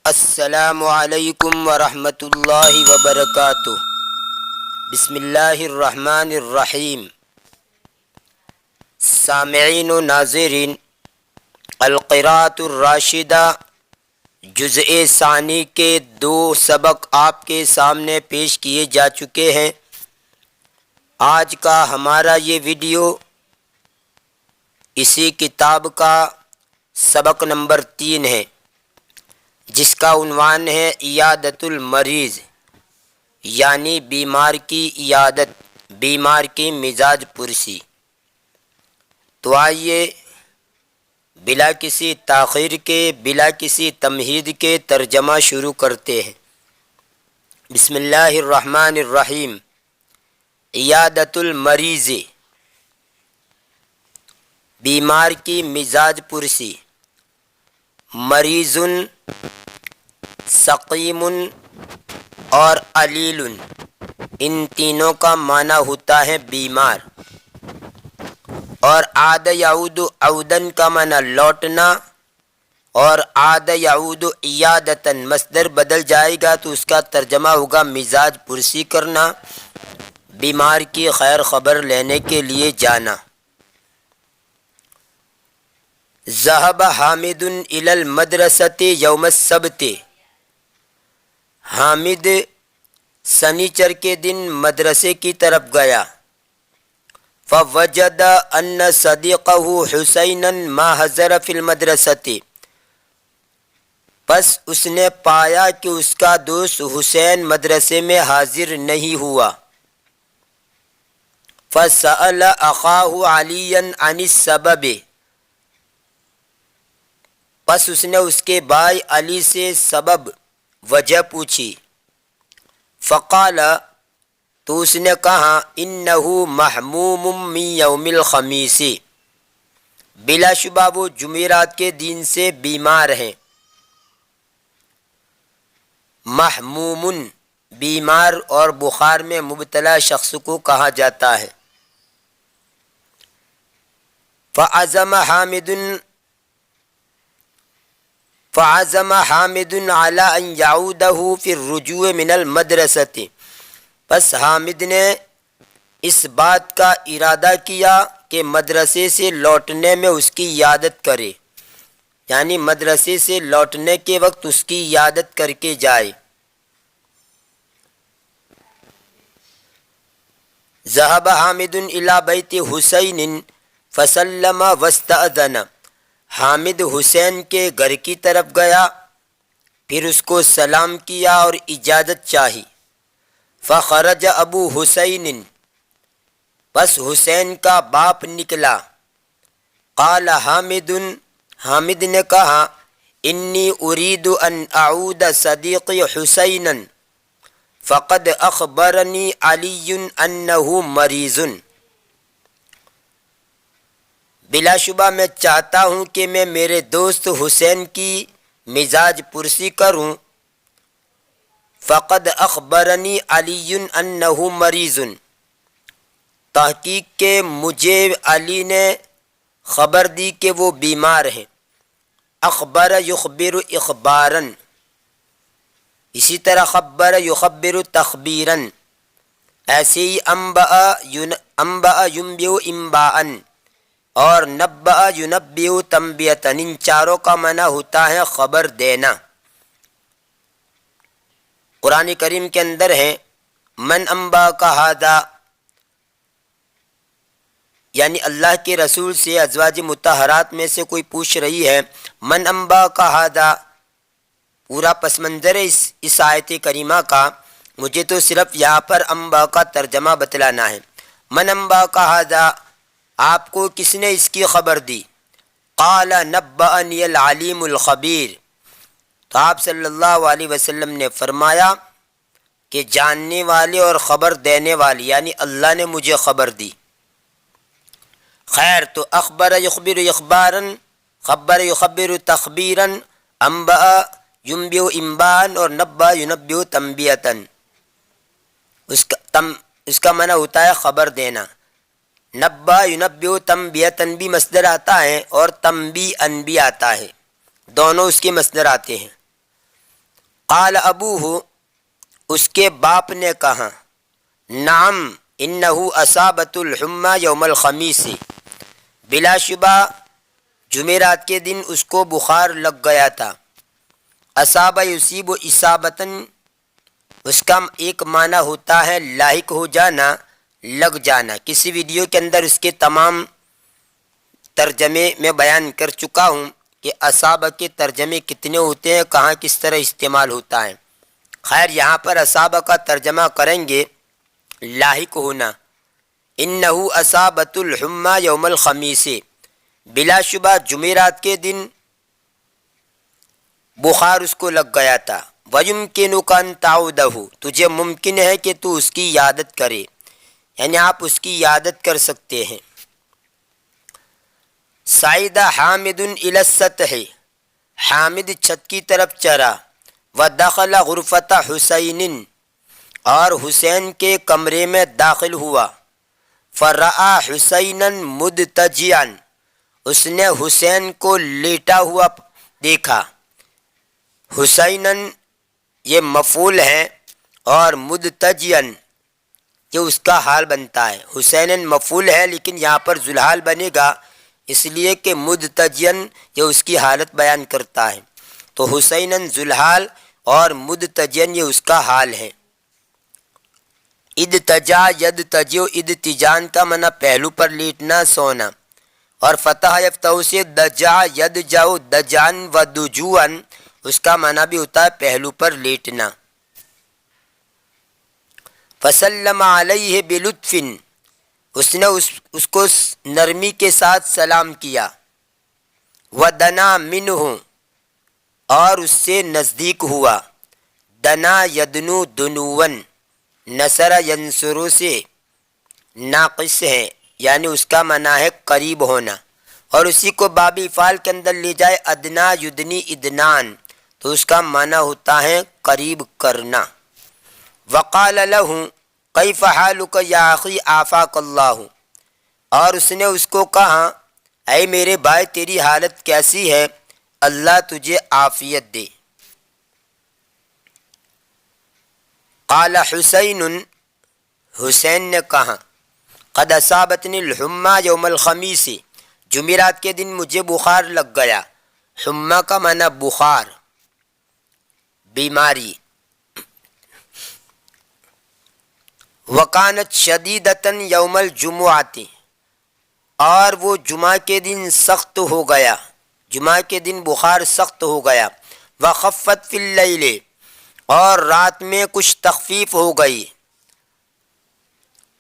السلام علیکم ورحمۃ اللہ وبرکاتہ۔ بسم اللہ الرحمن الرحیم۔ سامعین و ناظرین، القراءۃ الراشدہ جزء ثانی کے 2 سبق آپ کے سامنے پیش کیے جا چکے ہیں۔ آج کا ہمارا یہ ویڈیو اسی کتاب کا سبق نمبر 3 ہے، جس کا عنوان ہے عیادت المریض، یعنی بیمار کی عیادت، بیمار کی مزاج پرسی۔ تو آئیے بلا کسی تاخیر کے، بلا کسی تمہید کے ترجمہ شروع کرتے ہیں۔ بسم اللہ الرحمن الرحیم۔ عیادت المریض، بیمار کی مزاج پرسی۔ مریض، سقیم اور علیل، ان تینوں کا معنی ہوتا ہے بیمار۔ اور عاد یعود عودن کا معنی لوٹنا، اور عاد یعود عیادتن مصدر بدل جائے گا تو اس کا ترجمہ ہوگا مزاج پرسی کرنا، بیمار کی خیر خبر لینے کے لیے جانا۔ ذهب حامد الى المدرسة یوم السبت، حامد سنیچر کے دن مدرسے کی طرف گیا۔ فوجد ان صدیقه حسینا ما حضر فی المدرسة، پس اس نے پایا کہ اس کا دوست حسین مدرسے میں حاضر نہیں ہوا۔ فسأل اخاه علیا عن السبب، پس اس نے اس کے بھائی علی سے سبب، وجہ پوچھی۔ فقال، تو اس نے کہا، انہ محموم من یوم الخمیس، بلا شبہ وہ جمعرات کے دن سے بیمار ہیں۔ محموم بیمار اور بخار میں مبتلا شخص کو کہا جاتا ہے۔ فعزم حامد علی ان یعودہ فی الرجوع من المدرسۃ، پس حامد نے اس بات کا ارادہ کیا کہ مدرسے سے لوٹنے میں اس کی عیادت کرے، یعنی مدرسے سے لوٹنے کے وقت اس کی عیادت کر کے جائے۔ ذهب حامد الی بیت حسین فسلم واستأذن، حامد حسین کے گھر کی طرف گیا، پھر اس کو سلام کیا اور اجازت چاہی۔ فخرج ابو حسین، بس حسین کا باپ نکلا۔ قال حامد، حامد نے کہا، انی ارید ان اعود صدیقی حسینا فقد اخبرنی علی انہ مریض، بلا شبہ میں چاہتا ہوں کہ میں میرے دوست حسین کی مزاج پرسی کروں۔ فقد اخبرنی علی انہ مریض، تحقیق کہ مجھے علی نے خبر دی کہ وہ بیمار ہیں۔ اخبر یخبر اخبارا، اسی طرح خبر یخبر تخبیرا، ایسے ہی انبأ ینبئ انباء اور نبأ ینبئ تنبیۃ، ان چاروں کا معنی ہوتا ہے خبر دینا۔ قرآن کریم کے اندر ہے من انباک ھذا، یعنی اللہ کے رسول سے ازواج مطہرات میں سے کوئی پوچھ رہی ہے من انباک ھذا، پورا پس منظر ہے اس آیت کریمہ کا، مجھے تو صرف یہاں پر انباء کا ترجمہ بتلانا ہے۔ من انباک ھذا، آپ کو کس نے اس کی خبر دی؟ قال نبأنی العلیم الخبیر، تو آپ صلی اللہ علیہ وسلم نے فرمایا کہ جاننے والے اور خبر دینے والے، یعنی اللہ نے مجھے خبر دی۔ خیر، تو اخبر یخبر اخبارا، خبر یخبر تخبیرا، انبأ ینبئ انباء اور نبأ ینبئ تنبیۃ، اس کا معنی ہوتا ہے خبر دینا۔ نبأ ینبئ تنبیۃ بھی مصدر آتا ہے اور تنبیئا بھی آتا ہے، دونوں اس کے مصدر آتے ہیں۔ قال ابوہ، اس کے باپ نے کہا، نعم انہو اصابت الحمى یوم الخمیس، بلا شبہ جمعرات کے دن اس کو بخار لگ گیا تھا۔ اصابہ یصیب اصابتاً، اس کا ایک معنی ہوتا ہے لاحق ہو جانا، لگ جانا۔ کسی ویڈیو کے اندر اس کے تمام ترجمے میں بیان کر چکا ہوں کہ اصابہ کے ترجمے کتنے ہوتے ہیں، کہاں کس طرح استعمال ہوتا ہے۔ خیر یہاں پر اصابہ کا ترجمہ کریں گے لاحق ہونا۔ انہو اصابت الحمى یوم الخمیس، بلا شبہ جمعرات کے دن بخار اس کو لگ گیا تھا۔ وَيُمْكِنُكَ أَن تَعُودَهُ، تجھے ممکن ہے کہ تو اس کی عیادت کرے، یعنی آپ اس کی عیادت کر سکتے ہیں۔ صعد حامد إلى السطح، حامد چھت کی طرف چڑھا۔ ودخل غرفۃ حسین، اور حسین کے کمرے میں داخل ہوا۔ فرآ حسینا مضطجعا، اس نے حسین کو لیٹا ہوا دیکھا۔ حسینن یہ مفعول ہے اور مضطجعا یہ اس کا حال بنتا ہے۔ حسینن مفعول ہے لیکن یہاں پر ذوالحال بنے گا، اس لیے کہ مضطجعا یہ اس کی حالت بیان کرتا ہے۔ تو حسینن ذوالحال اور مضطجعا یہ اس کا حال ہے۔ اضطجع یضطجع، اضطجاع کا معنی پہلو پر لیٹنا، سونا، اور فتح یفتح سے ضجع یضجع ضجعا وضجوعا، اس کا معنی بھی ہوتا ہے پہلو پر لیٹنا۔ فسلم علیہ بلطف، اس نے اس کو نرمی کے ساتھ سلام کیا۔ ودنا منہ، اور اس سے نزدیک ہوا۔ دنا یدنو دنون، نصر ینصرو سے ناقص ہے، یعنی اس کا معنی ہے قریب ہونا، اور اسی کو باب افعال کے اندر لے جائے ادنا یدنی ادنان تو اس کا معنی ہوتا ہے قریب کرنا۔ وقال لہ کیف حالک یا اخی عافاک اللہ، اور اس نے اس کو کہا اے میرے بھائی تیری حالت کیسی ہے، اللہ تجھے عافیت دے۔ قال حسین، حسین نے کہا قد اصابتنی الحمى یوم الخمیس، جمعرات کے دن مجھے بخار لگ گیا۔ حمى کا معنی بخار، بیماری۔ وکانت شدیدۃ یوم الجمعۃ، اور وہ جمعہ کے دن سخت ہو گیا، جمعہ کے دن بخار سخت ہو گیا۔ وخفت فی اللیل، اور رات میں کچھ تخفیف ہو گئی۔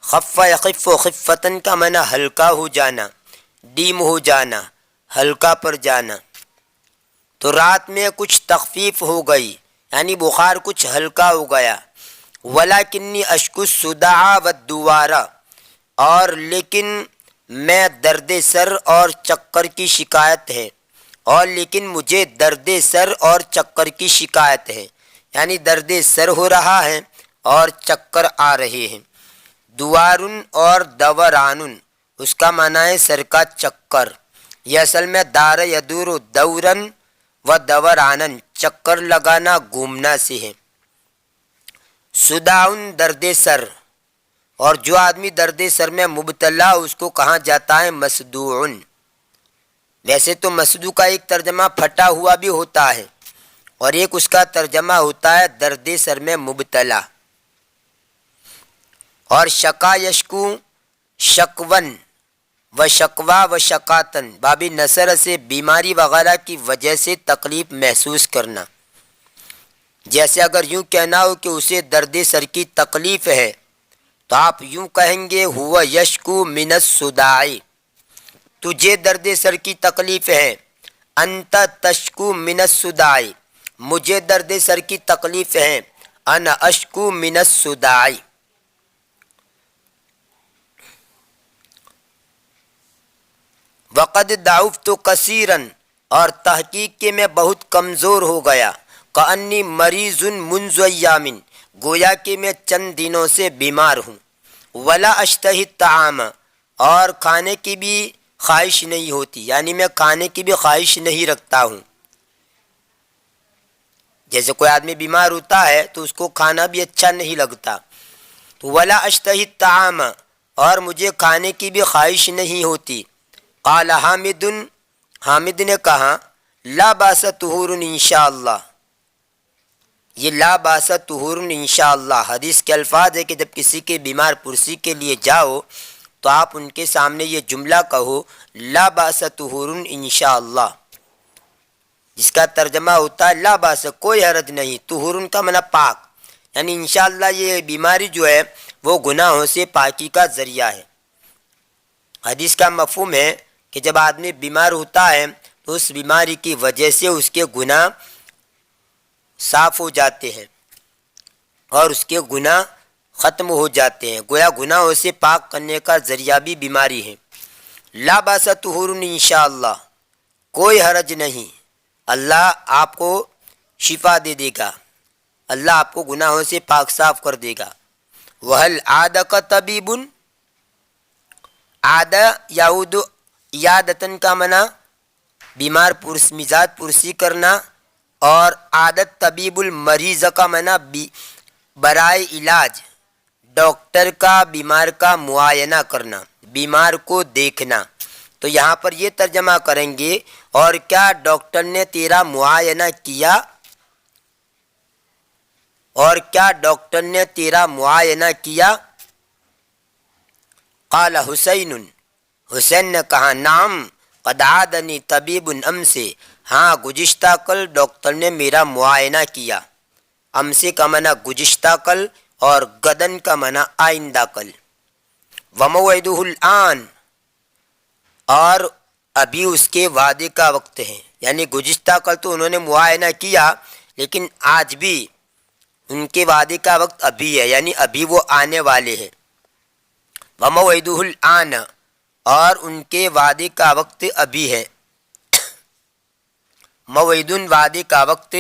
خف یخف خفتن کا معنی ہلکا ہو جانا، ڈیم ہو جانا، ہلکا پر جانا۔ تو رات میں کچھ تخفیف ہو گئی یعنی بخار کچھ ہلکا ہو گیا۔ ولیکنی اشکو الصداع والدوار، اور لیکن میں درد سر اور چکر کی شکایت ہے، اور لیکن مجھے درد سر اور چکر کی شکایت ہے، یعنی درد سر ہو رہا ہے اور چکر آ رہے ہیں۔ دوارن اور دورانن، اس کا معنی ہے سر کا چکر، یہ اصل میں دار یدور دورن و دورانن، چکر لگانا گھومنا سے ہے۔ صداعن درد سر، اور جو آدمی درد سر میں مبتلا اس کو کہا جاتا ہے مصدوعن۔ ویسے تو مصدوع کا ایک ترجمہ پھٹا ہوا بھی ہوتا ہے اور ایک اس کا ترجمہ ہوتا ہے درد سر میں مبتلا۔ اور شکا یشکو شکون و شکوا و شکاتن، باب نصر سے بیماری وغیرہ کی وجہ سے تکلیف محسوس کرنا۔ جیسے اگر یوں کہنا ہو کہ اسے درد سر کی تکلیف ہے تو آپ یوں کہیں گے ہوا یشکو من الصداع، تجھے درد سر کی تکلیف ہے۔ انت تشکو من الصداع، مجھے درد سر کی تکلیف ہے۔ انا اشکو من الصداع۔ وقد ضعفت کثیرا، اور تحقیق کے میں بہت کمزور ہو گیا۔ کأنی مریض منذ ایام، گویا کہ میں چند دنوں سے بیمار ہوں۔ ولا اشتہی الطعام، اور کھانے کی بھی خواہش نہیں ہوتی، یعنی میں کھانے کی بھی خواہش نہیں رکھتا ہوں۔ جیسے کوئی آدمی بیمار ہوتا ہے تو اس کو کھانا بھی اچھا نہیں لگتا. تو ولا اشتہی الطعام، اور مجھے کھانے کی بھی خواہش نہیں ہوتی. قال حامد، حامد نے کہا لا باس طہور انشاءاللہ. یہ لا باس طہور انشاءاللہ حدیث کے الفاظ ہے کہ جب کسی کے بیمار پرسی کے لیے جاؤ تو آپ ان کے سامنے یہ جملہ کہو لا باس طہور انشاءاللہ، جس کا ترجمہ ہوتا ہے لا باس کوئی حرج نہیں، طہور کا معنی پاک، یعنی انشاءاللہ یہ بیماری جو ہے وہ گناہوں سے پاکی کا ذریعہ ہے. حدیث کا مفہوم ہے کہ جب آدمی بیمار ہوتا ہے تو اس بیماری کی وجہ سے اس کے گناہ صاف ہو جاتے ہیں اور اس کے گناہ ختم ہو جاتے ہیں، گویا گناہوں سے پاک کرنے کا ذریعہ بھی بیماری ہے. لا باس طہور انشاءاللہ، کوئی حرج نہیں، اللہ آپ کو شفا دے دے گا، اللہ آپ کو گناہوں سے پاک صاف کر دے گا. وَهَلْ عَادَكَ طَبِيبٌ، عادہ یعود عیادتن کا منع بیمار مزاج پرسی کرنا، اور عادت طبیب المریض کا منع برائے علاج ڈاکٹر کا بیمار کا معائنہ کرنا، بیمار کو دیکھنا. تو یہاں پر یہ ترجمہ کریں گے اور کیا ڈاکٹر نے تیرا معائنہ کیا، اور کیا ڈاکٹر نے تیرا معائنہ کیا. قال حسین، حسین نے کہا نعم قد عادنی طبیب امس، ہاں گزشتہ کل ڈاکٹر نے میرا معائنہ کیا. امسے کا منع گزشتہ کل اور غدن کا منع آئندہ کل. وموعدہ الآن، اور ابھی اس کے وعدے کا وقت ہے، یعنی گزشتہ کل تو انہوں نے معائنہ کیا لیکن آج بھی ان کے وعدے کا وقت ابھی ہے، یعنی ابھی وہ آنے والے ہیں. وموعدہ الآن، اور ان کے وعدے کا وقت ابھی ہے. موعدن وعدے کا وقت،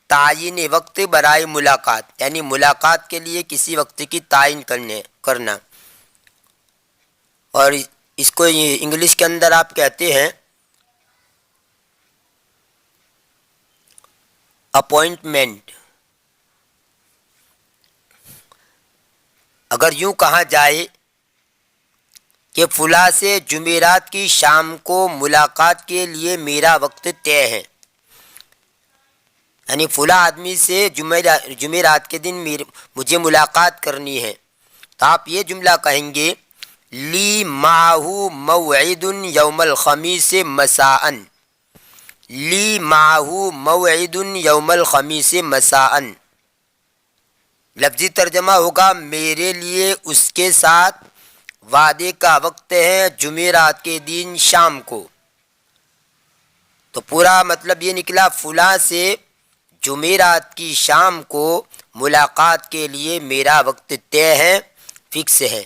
تعین وقت برائے ملاقات، یعنی ملاقات کے لیے کسی وقت کی تعین کرنا. اور اس کو انگلش کے اندر آپ کہتے ہیں اپوائنٹمنٹ. اگر یوں کہا جائے کہ فلاں سے جمعرات کی شام کو ملاقات کے لیے میرا وقت طے ہے، یعنی فلاں آدمی سے جمعرات کے دن مجھے ملاقات کرنی ہے، تو آپ یہ جملہ کہیں گے لی معہ موعد یوم الخمیس مساء، لی معہ موعد یوم الخمیس مساء. لفظی ترجمہ ہوگا میرے لیے اس کے ساتھ وعدے کا وقت ہے جمعرات کے دن شام کو. تو پورا مطلب یہ نکلا فلاں سے جمعرات کی شام کو ملاقات کے لیے میرا وقت طے ہے، فکس ہے.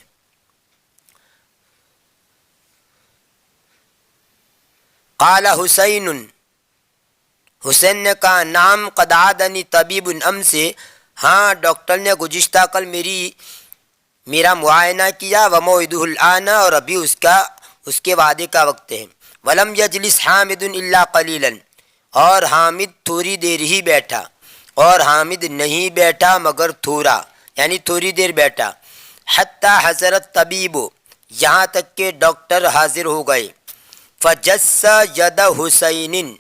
قال حسین، حسین نے کہا نعم قد عادنی طبیب امس، ہاں ڈاکٹر نے گزشتہ کل میرا معائنہ کیا. وموعدہ الآن، اور ابھی اس کے وعدے کا وقت ہے. ولم یجلس حامد الا قلیلا، اور حامد تھوڑی دیر ہی بیٹھا، اور حامد نہیں بیٹھا مگر تھوڑا، یعنی تھوڑی دیر بیٹھا. حتی حضرت طبیب، یہاں تک کہ ڈاکٹر حاضر ہو گئے. فجس ید حسین،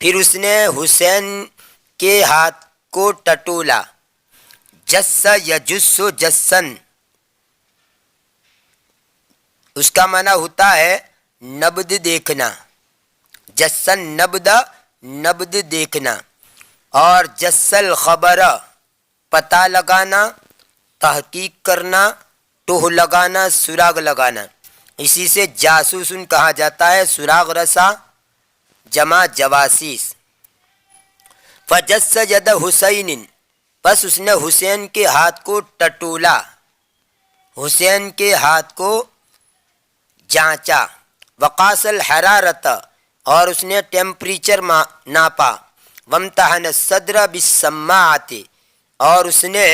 پھر اس نے حسین کے ہاتھ کو ٹٹولا. جس یجس جسن، اس کا معنی ہوتا ہے نبض دیکھنا، جسن نبض دیکھنا. اور جسل خبر پتہ لگانا، تحقیق کرنا، ٹوہ لگانا، سراغ لگانا. اسی سے جاسوسن کہا جاتا ہے، سراغ رسا جمع جواسیس. فجس ید حسین، بس اس نے حسین کے ہاتھ کو ٹٹولا، حسین کے ہاتھ کو جانچا. وقاس الحرارت، اور اس نے ٹیمپریچر ناپا. وامتحن الصدر بالسماعۃ، اور اس نے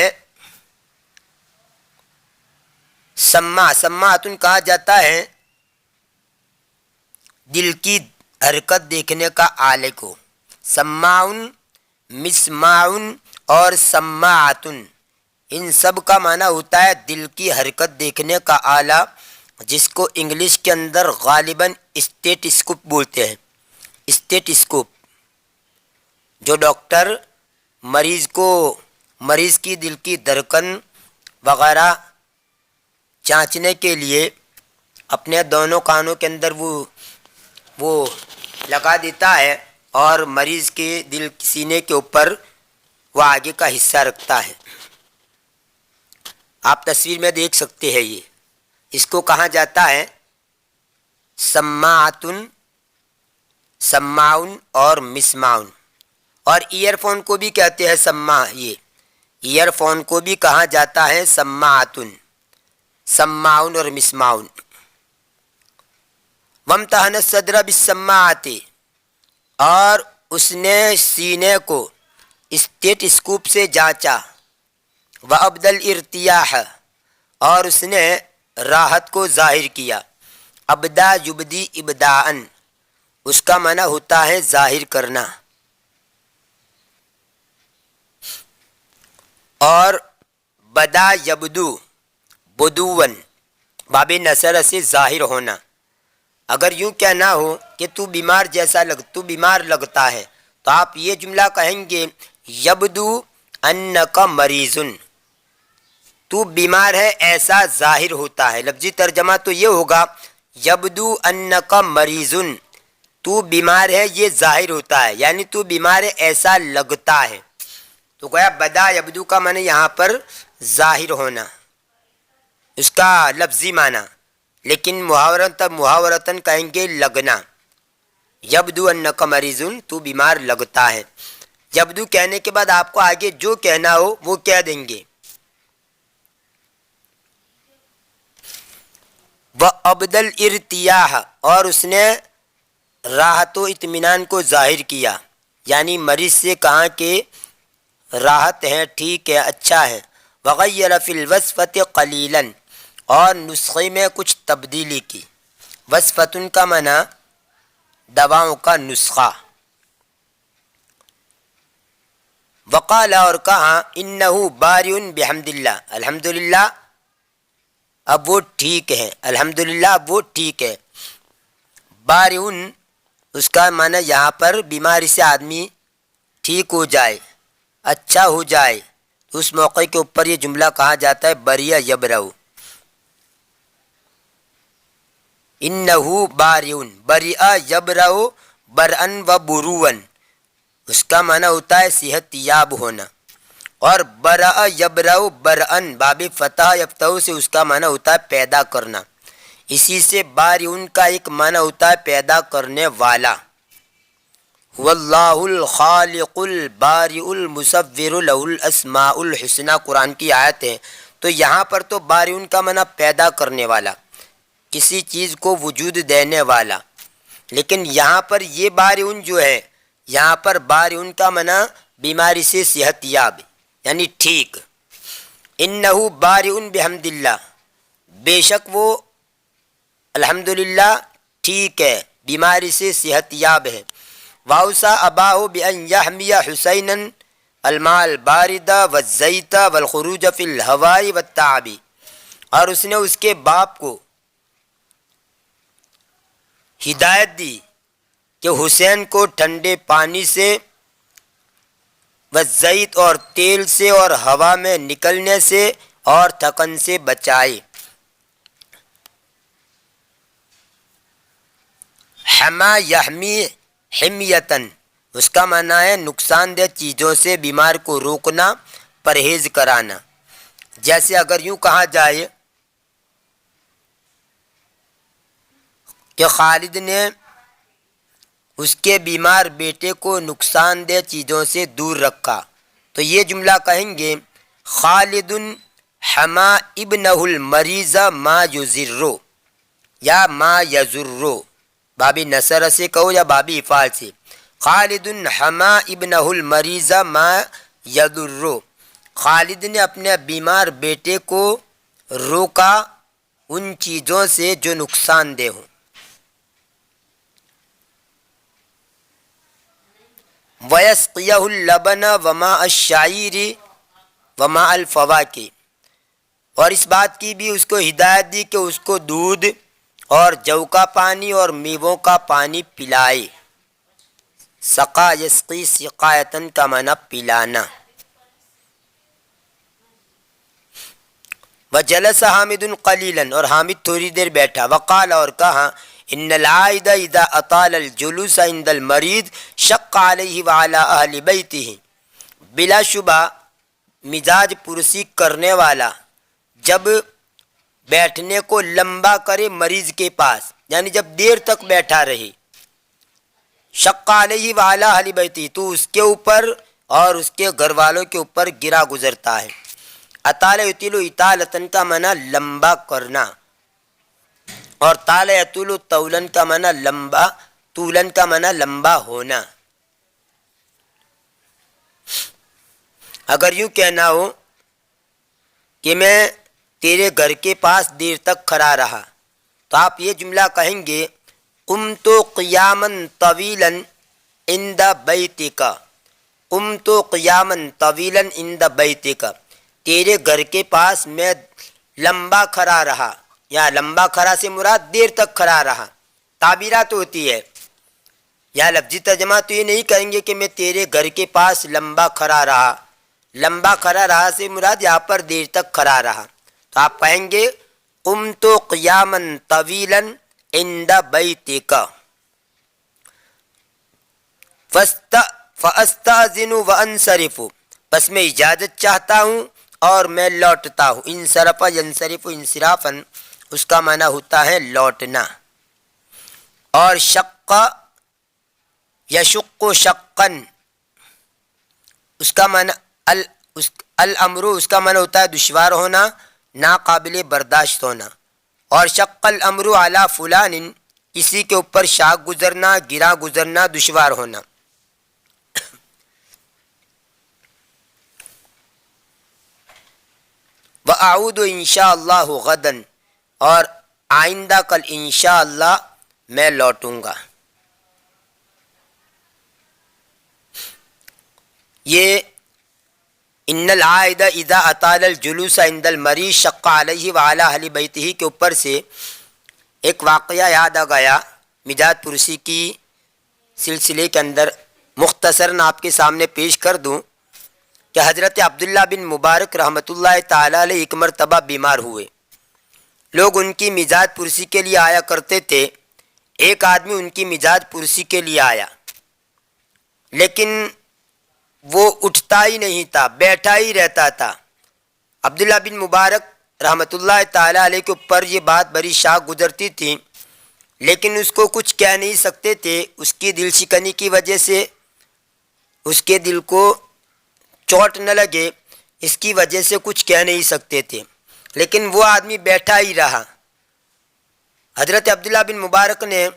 سماعتن کہا جاتا ہے دل کی حرکت دیکھنے کا آلے کو. سماعن، مسماعن اور سماعتن، ان سب کا معنی ہوتا ہے دل کی حرکت دیکھنے کا آلہ، جس کو انگلش کے اندر غالباً اسٹیٹسکوپ بولتے ہیں۔ اسٹیٹسکوپ، جو ڈاکٹر مریض کی دل کی دھڑکن وغیرہ جانچنے کے لیے اپنے دونوں کانوں کے اندر وہ لگا دیتا ہے، اور مریض کے دل سینے کے اوپر وہ آگے کا حصہ رکھتا ہے۔ آپ تصویر میں دیکھ سکتے ہیں، یہ اس کو کہا جاتا ہے سماعتن، سماعن اور مسماعن۔ اور ایئر فون کو بھی کہتے ہیں سماع، یہ ایئر فون کو بھی کہا جاتا ہے سماعتن، سماعن اور مسماعن۔ وامتحن الصدر بالسماعۃ، اور اس نے سینے کو اسٹیٹسکوپ سے جانچا۔ وابدل ارتیاح، اور اس نے راحت کو ظاہر کیا۔ ابدا یبدی ابداءن، اس کا معنی ہوتا ہے ظاہر کرنا۔ اور بدا یبدو بدون، باب نصر سے ظاہر ہونا۔ اگر یوں کہنا ہو کہ تو بیمار لگتا ہے، تو آپ یہ جملہ کہیں گے یبدو انک مریضن، تو بیمار ہے ایسا ظاہر ہوتا ہے۔ لفظی ترجمہ تو یہ ہوگا یبدو انک مریضن، تو بیمار ہے یہ ظاہر ہوتا ہے، یعنی تو بیمار ہے ایسا لگتا ہے۔ تو گویا بدا یبدو کا معنی یہاں پر ظاہر ہونا، اس کا لفظی معنی، لیکن محاورتاً کہیں گے لگنا۔ یبدو انک مریضن، تو بیمار لگتا ہے۔ یبدو کہنے کے بعد آپ کو آگے جو کہنا ہو وہ کہہ دیں گے۔ وَأَبْدَلْ ارتیاح، اور اس نے راحت و اطمینان کو ظاہر کیا، یعنی مریض سے کہا کہ راحت ہے، ٹھیک ہے، اچھا ہے۔ وغیر فی الوصفۃ قلیلا، اور نسخے میں کچھ تبدیلی کی۔ وصفتن کا معنی دواؤں کا نسخہ۔ وقال، اور کہا انہ بارئ بحمد اللہ، الحمدللہ اب وہ ٹھیک ہے، الحمدللہ اب وہ ٹھیک ہے۔ بارئ، اس کا معنی یہاں پر بیماری سے آدمی ٹھیک ہو جائے، اچھا ہو جائے، اس موقع کے اوپر یہ جملہ کہا جاتا ہے بریہ یبرؤ۔ انہ بارئ، بریہ یبرؤ برأن و برون، اس کا معنی ہوتا ہے صحت یاب ہونا۔ اور برأ یبرؤ برأن، باب فتح یفتح سے اس کا معنی ہوتا ہے پیدا کرنا۔ اسی سے بارئ کا ایک معنی ہوتا ہے پیدا کرنے والا۔ واللہ الخالق البارئ المصور لہ الاسماء الحسنی، قرآن کی آیت ہے۔ تو یہاں پر تو بارئ کا معنی پیدا کرنے والا، کسی چیز کو وجود دینے والا، لیکن یہاں پر یہ بارئ جو ہے، یہاں پر بارئ کا معنی بیماری سے صحت یاب، یعنی ٹھیک۔ انہ بارئ بحمد اللہ، بے شک وہ الحمدللہ ٹھیک ہے، بیماری سے صحت یاب ہے۔ واوصى اباہ بان یحمی حسینا الماء البارد والزیت والخروج فی الہواء والتعب، اور اس نے اس کے باپ کو ہدایت دی کہ حسین کو ٹھنڈے پانی سے، والزیت اور تیل سے، اور ہوا میں نکلنے سے اور تھکن سے بچائے۔ حما یحمی حمیتن، اس کا معنی ہے نقصان دہ چیزوں سے بیمار کو روکنا، پرہیز کرانا۔ جیسے اگر یوں کہا جائے کہ خالد نے اس کے بیمار بیٹے کو نقصان دہ چیزوں سے دور رکھا، تو یہ جملہ کہیں گے خالد حما ابنہ المریض ما یضر، یا ما یضر، بابی نصر سے کہو یا بابی افعال سے۔ خالد حما ابنہ المریض ما یضر، خالد نے اپنے بیمار بیٹے کو روکا ان چیزوں سے جو نقصان دہ ہوں۔ وَيَسْقِيَهُ اللَّبَنَ وَمَاءَ الشَّعِيرِ وَمَاءَ الْفَوَاكِهِ، اور اس بات کی بھی اس کو ہدایت دی کہ اس کو دودھ اور جو کا پانی اور میووں کا پانی پلائے۔ سقا یسقی سقایتن کا معنی پلانا۔ وجلس حامد قلیلا، اور حامد تھوڑی دیر بیٹھا، وقال، اور کہا، ان العائد اذا اطال الجلوس عند المریض شق علیہ وعلی اہل بیتہ، بلا شبہ مزاج پرسی کرنے والا جب بیٹھنے کو لمبا کرے مریض کے پاس، یعنی جب دیر تک بیٹھا رہے، شق علیہ وعلی اہل بیتہ، تو اس کے اوپر اور اس کے گھر والوں کے اوپر گرا گزرتا ہے۔ اطال یطیل اطالتن کا معنی لمبا کرنا، اور طال یطول طولن کا معنی لمبا، طولن کا معنی لمبا ہونا۔ اگر یوں کہنا ہو کہ میں تیرے گھر کے پاس دیر تک کھڑا رہا، تو آپ یہ جملہ کہیں گے، قمت قیاما طویلا عند بیتک، قمت قیاما طویلا عند بیتک، تیرے گھر کے پاس میں لمبا کھڑا رہا، یا لمبا کھڑا سے مراد دیر تک کھڑا رہا۔ تعبیرات ہوتی ہے، یا لفظی ترجمہ تو یہ نہیں کہیں گے کہ میں تیرے گھر کے پاس لمبا کھڑا رہا، لمبا کھڑا رہا سے مراد یہاں پر دیر تک کھڑا رہا، تو آپ کہیں گے قمت قیاما طویلا عند بیتک فاستأذن وانصرف، بس میں اجازت چاہتا ہوں اور میں لوٹتا ہوں۔ انصرف ینصرف انصرافا، اس کا معنی ہوتا ہے لوٹنا۔ اور شق یشق شقا، اس کا معنی الامر، اس کا معنی ہوتا ہے دشوار ہونا، ناقابل برداشت ہونا۔ اور شق الامر علی فلان، کسی کے اوپر شاق گزرنا، گرا گزرنا، دشوار ہونا۔ وَأَعُودُ انشاءاللہ غدا، اور آئندہ کل انشاءاللہ میں لوٹوں گا۔ یہ ان العائد اذا اطال الجلوس عند المریض شق علیہ وعلی اہل بیتہ کے اوپر سے ایک واقعہ یاد آ گیا مزاج پرسی کی سلسلے کے اندر، مختصراً آپ کے سامنے پیش کر دوں کہ حضرت عبداللہ بن مبارک رحمۃ اللہ تعالیٰ علیہ ایک مرتبہ بیمار ہوئے۔ لوگ ان کی مزاج پرسی کے لیے آیا کرتے تھے۔ ایک آدمی ان کی مزاج پرسی کے لیے آیا، لیکن وہ اٹھتا ہی نہیں تھا، بیٹھا ہی رہتا تھا۔ عبداللہ بن مبارک رحمۃ اللہ تعالیٰ علیہ کے اوپر یہ بات بڑی شاق گزرتی تھی، لیکن اس کو کچھ کہہ نہیں سکتے تھے۔ اس کی دل شکنی کی وجہ سے اس کے دل کو چوٹ نہ لگے، اس کی وجہ سے کچھ کہہ نہیں سکتے تھے، لیکن وہ آدمی بیٹھا ہی رہا۔ حضرت عبداللہ بن مبارک نے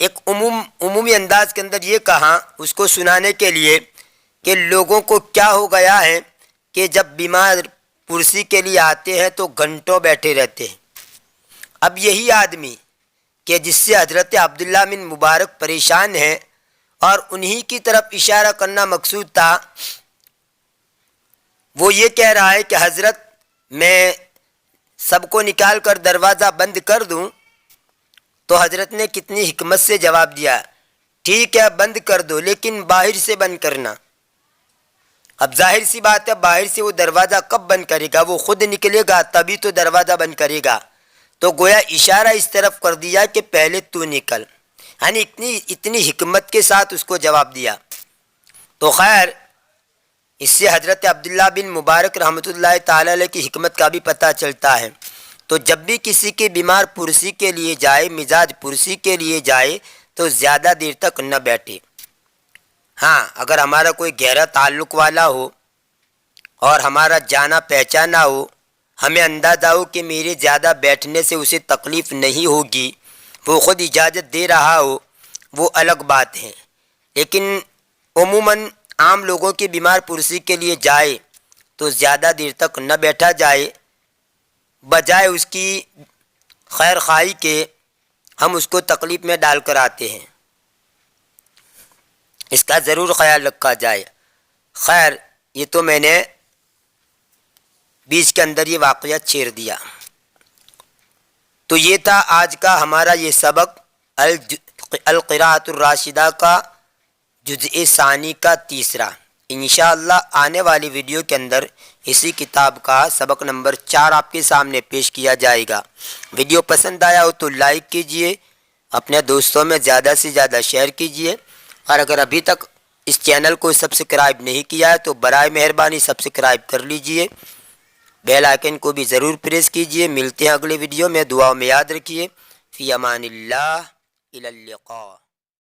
ایک عمومی انداز کے اندر یہ کہا اس کو سنانے کے لیے کہ لوگوں کو کیا ہو گیا ہے کہ جب بیمار پرسی کے لیے آتے ہیں تو گھنٹوں بیٹھے رہتے ہیں۔ اب یہی آدمی کہ جس سے حضرت عبداللہ بن مبارک پریشان ہیں اور انہی کی طرف اشارہ کرنا مقصود تھا، وہ یہ کہہ رہا ہے کہ حضرت میں سب کو نکال کر دروازہ بند کر دوں؟ تو حضرت نے کتنی حکمت سے جواب دیا، ٹھیک ہے بند کر دو، لیکن باہر سے بند کرنا۔ اب ظاہر سی بات ہے، باہر سے وہ دروازہ کب بند کرے گا؟ وہ خود نکلے گا تبھی تو دروازہ بند کرے گا۔ تو گویا اشارہ اس طرف کر دیا کہ پہلے تو نکل، یعنی اتنی حکمت کے ساتھ اس کو جواب دیا۔ تو خیر، اس سے حضرت عبداللہ بن مبارک رحمۃ اللہ تعالی علیہ کی حکمت کا بھی پتہ چلتا ہے۔ تو جب بھی کسی کے بیمار پرسی کے لیے جائے، مزاج پرسی کے لیے جائے، تو زیادہ دیر تک نہ بیٹھے۔ ہاں، اگر ہمارا کوئی گہرا تعلق والا ہو اور ہمارا جانا پہچانا ہو، ہمیں اندازہ ہو کہ میرے زیادہ بیٹھنے سے اسے تکلیف نہیں ہوگی، وہ خود اجازت دے رہا ہو، وہ الگ بات ہے۔ لیکن عموماً عام لوگوں کی بیمار پرسی کے لیے جائے تو زیادہ دیر تک نہ بیٹھا جائے، بجائے اس کی خیر خواہی کے ہم اس کو تکلیف میں ڈال کر آتے ہیں۔ اس کا ضرور خیال رکھا جائے۔ خیر، یہ تو میں نے بیچ کے اندر یہ واقعہ چھیڑ دیا۔ تو یہ تھا آج کا ہمارا یہ سبق القراءۃ الراشدہ کا جزء ثانی کا تیسرا۔ انشاءاللہ آنے والی ویڈیو کے اندر اسی کتاب کا سبق نمبر 4 آپ کے سامنے پیش کیا جائے گا۔ ویڈیو پسند آیا ہو تو لائک کیجئے، اپنے دوستوں میں زیادہ سے زیادہ شیئر کیجئے، اور اگر ابھی تک اس چینل کو سبسکرائب نہیں کیا ہے تو برائے مہربانی سبسکرائب کر لیجئے، بیل آئیکن کو بھی ضرور پریس کیجئے۔ ملتے ہیں اگلے ویڈیو میں، دعاؤں میں یاد رکھیے۔ فی امان اللہ، الی اللقاء۔